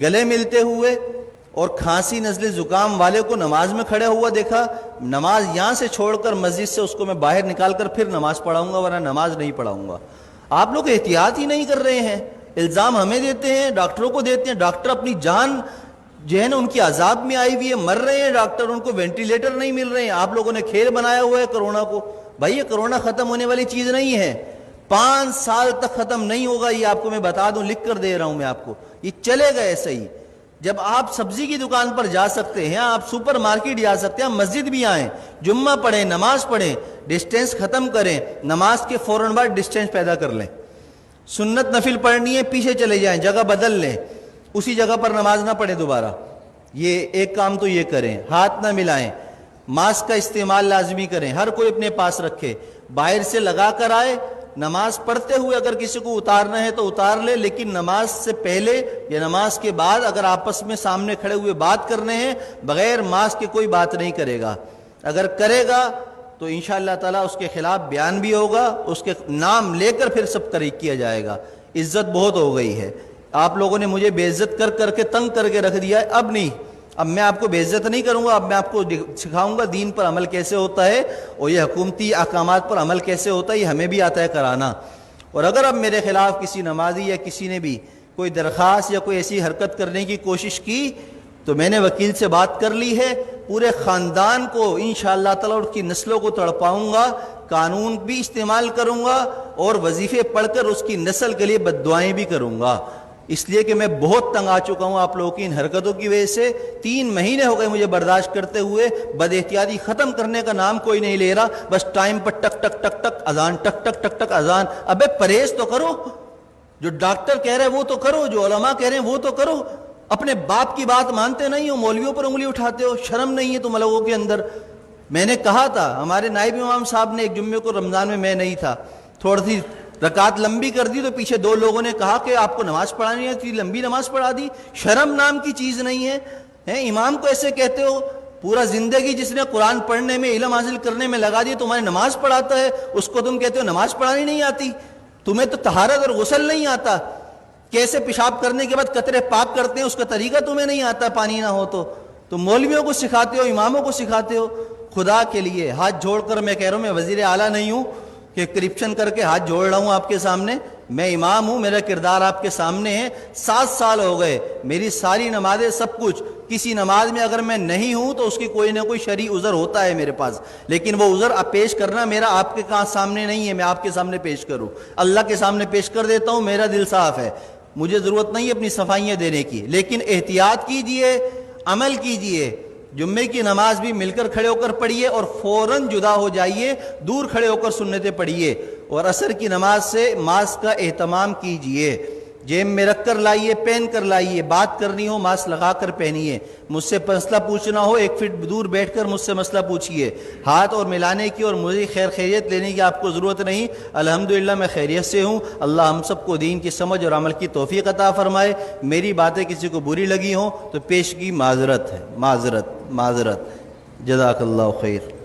گلے ملتے ہوئے اور کھانسی نزلے زکام والے کو نماز میں کھڑا ہوا دیکھا، نماز یہاں سے چھوڑ کر مسجد سے اس کو میں باہر نکال کر پھر نماز پڑھاؤں گا، ورنہ نماز نہیں پڑھاؤں گا۔ آپ لوگ احتیاط ہی نہیں کر رہے ہیں، الزام ہمیں دیتے ہیں، ڈاکٹروں کو دیتے ہیں، ڈاکٹر اپنی جان جو ہے نا ان کی عذاب میں آئی ہوئی ہے، مر رہے ہیں ڈاکٹر، ان کو وینٹیلیٹر نہیں مل رہے ہیں۔ آپ لوگوں نے کھیل بنایا ہوا ہے کرونا کو۔ بھائی یہ کرونا ختم ہونے والی چیز نہیں ہے، 5 سال تک ختم نہیں ہوگا، یہ آپ کو میں بتا دوں، لکھ کر دے رہا ہوں میں آپ کو، یہ چلے گا ایسے ہی۔ جب آپ سبزی کی دکان پر جا سکتے ہیں، آپ سپر مارکیٹ جا سکتے ہیں، مسجد بھی آئیں، جمعہ پڑھیں، نماز پڑھیں، ڈسٹینس ختم کریں، نماز کے فوراً بعد ڈسٹینس پیدا کر لیں۔ سنت نفل پڑھنی ہے، پیچھے چلے جائیں، جگہ بدل لیں، اسی جگہ پر نماز نہ پڑھیں دوبارہ۔ یہ ایک کام تو یہ کریں، ہاتھ نہ ملائیں، ماسک کا استعمال لازمی کریں، ہر کوئی اپنے پاس رکھے، باہر سے لگا کر آئے، نماز پڑھتے ہوئے اگر کسی کو اتارنا ہے تو اتار لے، لیکن نماز سے پہلے یا نماز کے بعد اگر آپس میں سامنے کھڑے ہوئے بات کرنے ہیں، بغیر ماسک کے کوئی بات نہیں کرے گا۔ اگر کرے گا تو انشاءاللہ تعالیٰ اس کے خلاف بیان بھی ہوگا، اس کے نام لے کر پھر سب طریق کیا جائے گا۔ عزت بہت ہو گئی ہے، آپ لوگوں نے مجھے بے عزت کر کر کے تنگ کر کے رکھ دیا ہے، اب نہیں، اب میں آپ کو بے عزت نہیں کروں گا، اب میں آپ کو سکھاؤں گا دین پر عمل کیسے ہوتا ہے، اور یہ حکومتی احکامات پر عمل کیسے ہوتا ہے، یہ ہمیں بھی آتا ہے کرانا۔ اور اگر اب میرے خلاف کسی نمازی یا کسی نے بھی کوئی درخواست یا کوئی ایسی حرکت کرنے کی کوشش کی تو میں نے وکیل سے بات کر لی ہے، پورے خاندان کو انشاءاللہ تعالیٰ اس کی نسلوں کو تڑپاؤں گا، قانون بھی استعمال کروں گا، اور وظیفے پڑھ کر اس کی نسل کے لیے بد دعائیں بھی کروں گا، اس لیے کہ میں بہت تنگ آ چکا ہوں آپ لوگوں کی ان حرکتوں کی وجہ سے۔ 3 مہینے ہو گئے مجھے برداشت کرتے ہوئے، بد احتیاطی ختم کرنے کا نام کوئی نہیں لے رہا، بس ٹائم پر ٹک ٹک ٹک ٹک اذان، ٹک ٹک ٹک ٹک اذان۔ ابے پرہیز تو کرو، جو ڈاکٹر کہہ رہے ہیں وہ تو کرو، جو علماء کہہ رہے ہیں وہ تو کرو، اپنے باپ کی بات مانتے نہیں ہو، مولویوں پر انگلی اٹھاتے ہو، شرم نہیں ہے تم لوگوں کے اندر۔ میں نے کہا تھا، ہمارے نائب امام صاحب نے ایک جمعے کو رمضان میں نہیں تھا، تھوڑی سی رکعت لمبی کر دی تو پیچھے 2 لوگوں نے کہا کہ آپ کو نماز پڑھانی ہے، اتنی لمبی نماز پڑھا دی، شرم نام کی چیز نہیں ہے، امام کو ایسے کہتے ہو؟ پورا زندگی جس نے قرآن پڑھنے میں، علم حاصل کرنے میں لگا دی، تمہاری نماز پڑھاتا ہے، اس کو تم کہتے ہو نماز پڑھانی نہیں آتی؟ تمہیں تو طہارت اور غسل نہیں آتا، کیسے پیشاب کرنے کے بعد قطرے پاک کرتے ہیں اس کا طریقہ تمہیں نہیں آتا، پانی نہ ہو تو مولویوں کو سکھاتے ہو، اماموں کو سکھاتے ہو۔ خدا کے لیے ہاتھ جوڑ کر میں کہہ رہا ہوں، میں وزیر اعلیٰ نہیں ہوں کہ کرپشن کر کے ہاتھ جوڑ رہا ہوں آپ کے سامنے، میں امام ہوں، میرا کردار آپ کے سامنے ہے۔ 7 سال ہو گئے، میری ساری نمازیں، سب کچھ، کسی نماز میں اگر میں نہیں ہوں تو اس کی کوئی نہ کوئی شرعی عذر ہوتا ہے میرے پاس، لیکن وہ عذر اب پیش کرنا میرا آپ کے سامنے نہیں ہے، میں آپ کے سامنے پیش کروں، اللہ کے سامنے پیش کر دیتا ہوں، میرا دل صاف ہے، مجھے ضرورت نہیں ہے اپنی صفائیاں دینے کی۔ لیکن احتیاط کیجئے، عمل کیجئے، جمعے کی نماز بھی مل کر کھڑے ہو کر پڑھیے اور فوراً جدا ہو جائیے، دور کھڑے ہو کر سنتیں پڑھیے، اور عصر کی نماز سے ماسک کا اہتمام کیجئے، جیب میں رکھ کر لائیے، پہن کر لائیے، بات کرنی ہو ماسک لگا کر پہنیے، مجھ سے مسئلہ پوچھنا ہو 1 فٹ دور بیٹھ کر مجھ سے مسئلہ پوچھیے، ہاتھ اور ملانے کی اور مجھے خیریت لینے کی آپ کو ضرورت نہیں، الحمدللہ میں خیریت سے ہوں۔ اللہ ہم سب کو دین کی سمجھ اور عمل کی توفیق عطا فرمائے۔ میری باتیں کسی کو بری لگی ہوں تو پیشگی معذرت ہے، معذرت، جزاک اللہ خیر۔